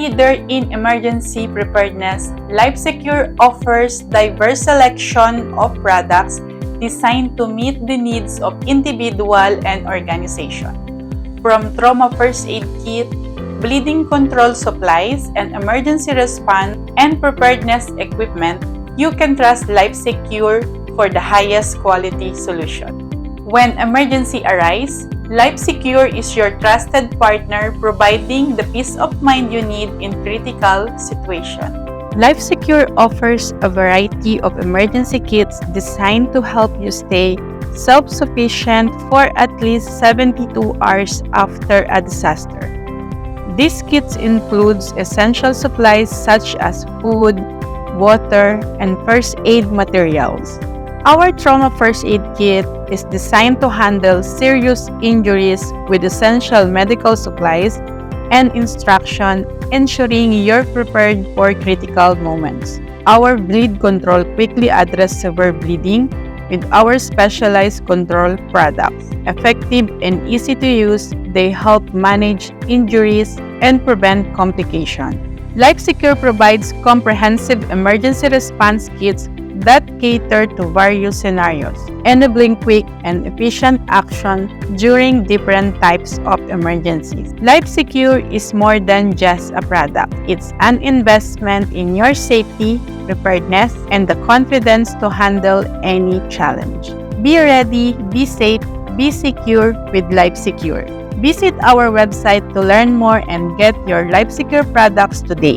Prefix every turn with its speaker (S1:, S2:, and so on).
S1: leader in emergency preparedness, LifeSecure offers diverse selection of products designed to meet the needs of individual and organization. From trauma first aid kit, bleeding control supplies, and emergency response and preparedness equipment, you can trust LifeSecure for the highest quality solution. When emergency arises, LifeSecure is your trusted partner providing the peace of mind you need in critical situations. LifeSecure offers a variety of emergency kits designed to help you stay self-sufficient for at least 72 hours after a disaster. These kits include essential supplies such as food, water, and first aid materials. Our trauma first aid kit is designed to handle serious injuries with essential medical supplies and instruction, ensuring you're prepared for critical moments. Our bleed control quickly addresses severe bleeding with our specialized control products. Effective and easy to use, they help manage injuries and prevent complications. LifeSecure provides comprehensive emergency response kits that cater to various scenarios, enabling quick and efficient action during different types of emergencies. LifeSecure is more than just a product. It's an investment in your safety, preparedness, and the confidence to handle any challenge. Be ready, be safe, be secure with LifeSecure. Visit our website to learn more and get your LifeSecure products today.